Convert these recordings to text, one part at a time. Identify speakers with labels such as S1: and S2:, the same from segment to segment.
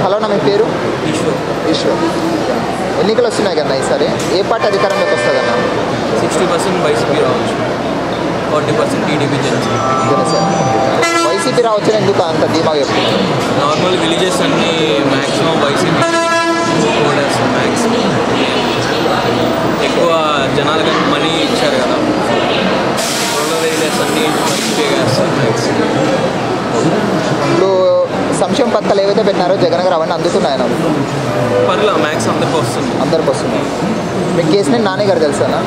S1: Hello నా మీ పేరు?
S2: ఈశ్వర్.
S1: ఎన్నికలు వస్తున్నాయి కదా ఈసారి, ఏ పార్టీ అధికారంలోకి వస్తుందన్న?
S2: 60% వైసీపీ రావచ్చు, 40% టీడీపీ జనసేన.
S1: వైసీపీ రావచ్చని ఎందుకు అంత ధీమాగా చెప్తున్నారు?
S2: నార్మల్ విలేజెస్ అన్నీ మ్యాక్సిమం వైసీపీ ఓడేస్తారు. మ్యాక్సిమం ఎక్కువ జనాలు కానీ మనీ ఇచ్చారు కదా, రూరల్ ఏరియాస్ అన్నీ వైసీపీ వేస్తారు మ్యాక్సిమం.
S1: ఇప్పుడు సంక్షేమ పథకాలు ఏవైతే పెట్టినారో జగన్ గారు అవన్నీ అందుతున్నాయన?
S2: పర్లా మ్యాక్స్ అందరికి వస్తుంది.
S1: అందరికి వస్తున్నాయి. మీకు కేసీఆర్ నాని గారు తెలుసానా?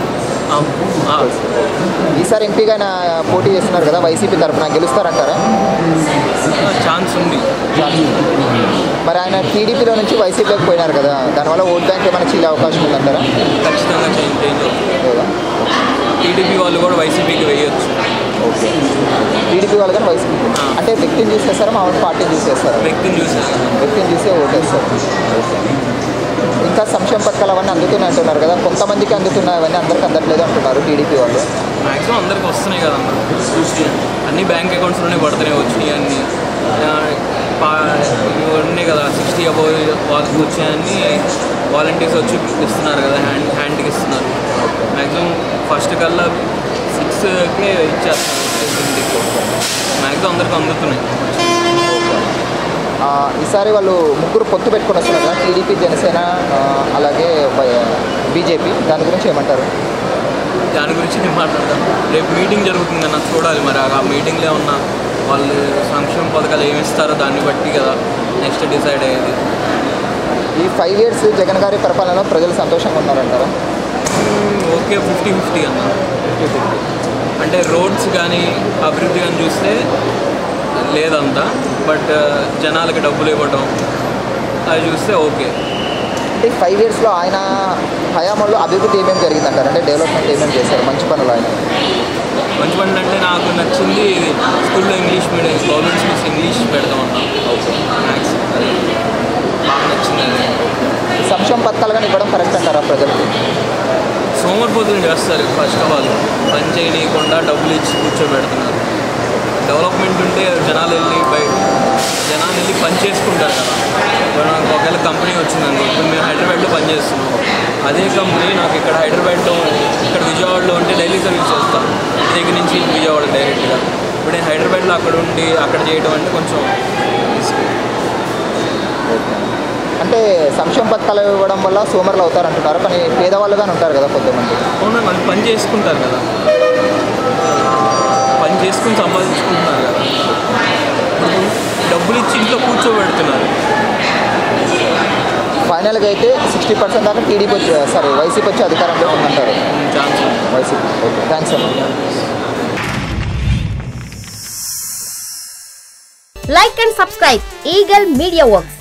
S1: ఈసారి ఎంపీగా ఆయన పోటీ చేస్తున్నారు కదా, వైసీపీ తరఫున గెలుస్తారంటారా?
S2: ఛాన్స్ ఉంది.
S1: మరి ఆయన టీడీపీలో నుంచి వైసీపీలోకి పోయినారు కదా, దానివల్ల ఓట్ బ్యాంక్ ఏమైనా చీలే అవకాశం ఉందంటారా?
S2: ఖచ్చితంగా చేంజ్ అవుతుంది. టీడీపీ వాళ్ళు కూడా వైసీపీకి వేయొచ్చు.
S1: ఓకే, టీడీపీ వాళ్ళు కానీ వైసీపీ అంటే వ్యక్తిని చూసేస్తారా, మామూలు పార్టీని చూసేస్తారా?
S2: వ్యక్తిని
S1: చూసే ఓటేస్తారు. ఇంకా సంక్షేమ పథకాలు అవన్నీ అందుతున్నాయి అంటున్నారు కదా, కొంతమందికి అందుతున్నాయి, అవన్నీ అందరికీ అందట్లేదు అంటున్నారు టీడీపీ వాళ్ళు.
S2: మ్యాక్సిమం అందరికి వస్తున్నాయి కదమ్మా, అన్ని బ్యాంక్ అకౌంట్స్లోనే పడుతున్నాయి. వచ్చినాయి అన్నీ ఉన్నాయి కదా, 60 అబౌవ్ వాళ్ళకి వచ్చాయన్నీ వాలంటీర్స్ వచ్చి ఇస్తున్నారు కదా, హ్యాండ్కి ఇస్తున్నారు. మ్యాక్సిమం ఫస్ట్ కల్లా 6కే ఇచ్చేస్తారు. మ్యాక్సిమం అందరికి అందుతున్నాయి.
S1: ఈసారి వాళ్ళు ముగ్గురు పొత్తు పెట్టుకొని వస్తున్నారు కదా, టీడీపీ, జనసేన, అలాగే బీజేపీ, దాని గురించి ఏమంటారు?
S2: దాని గురించి నేను మాట్లాడతాను. రేపు మీటింగ్ జరుగుతుంది కదా, చూడాలి మరి ఆ మీటింగ్లో ఉన్న వాళ్ళు సంక్షేమ పథకాలు ఏమి ఇస్తారో దాన్ని బట్టి కదా నెక్స్ట్ డిసైడ్ అయ్యేది.
S1: ఈ 5 years జగన్ గారి పరిపాలనలో ప్రజలు సంతోషంగా ఉన్నారంటారా?
S2: ఓకే, 50-50 అన్న. అంటే రోడ్స్ కానీ అభివృద్ధి కానీ చూస్తే లేదంతా, బట్ జనాలకి డబ్బులు ఇవ్వటం అది చూస్తే ఓకే.
S1: అంటే 5 yearsలో ఆయన హయాంలో అభివృద్ధి ఏమేమి జరిగిందంటారు? అంటే డెవలప్మెంట్ ఏమేమి చేశారు, మంచి పనులు ఆయన?
S2: మంచి పనులు అంటే నాకు నచ్చింది ఇది, స్కూల్లో English medium, government schools English పెడతాం అన్నాం. మ్యాథ్స్ బాగా నచ్చింది. అది
S1: సంక్షేమ పథకాలు కానీ ఇవ్వడం కరెక్ట్ అంటారా ప్రజలకి?
S2: సోమరిపోతులు చేస్తారు. ఫస్ట్ ఆఫ్ ఆల్ పని చేయకుండా డబ్బులు ఇచ్చి కూర్చోబెడుతున్నారు. డెవలప్మెంట్ ఉంటే జనాలు వెళ్ళి పని చేసుకుంటారు కదా. నాకు ఒకవేళ కంపెనీ వచ్చిందండి, ఇప్పుడు మేము హైదరాబాద్లో పనిచేస్తున్నాం, అదే కంపెనీ నాకు ఇక్కడ హైదరాబాద్లో ఇక్కడ విజయవాడలో ఉంటే డైలీ సర్వీస్ చేస్తాం, దగ్గర నుంచి విజయవాడ డైరెక్ట్గా. ఇప్పుడు నేను హైదరాబాద్లో అక్కడ ఉండి అక్కడ చేయడం అంటే కొంచెం
S1: అంటే సంక్షేమ పథకాలు ఇవ్వడం వల్ల సోమరులు అవుతారంటున్నారు, కానీ పేదవాళ్ళుగానే ఉంటారు కదా కొంతమంది.
S2: అవునా, వాళ్ళు పని చేసుకుంటారు కదా, పని చేసుకుని సంపాదించుకుంటున్నారు కదా, డబ్బులు ఇచ్చి ఇంట్లో కూర్చోబెడుతున్నారు.
S1: ఫైనల్గా అయితే 60% దాకా టీడీపీ వైసీపీ వచ్చి అధికారంలో ఉందంటారు.
S2: Chance
S1: YCP. ఓకే, థ్యాంక్స్ అన్న.
S3: Like and subscribe Eagle Media Works.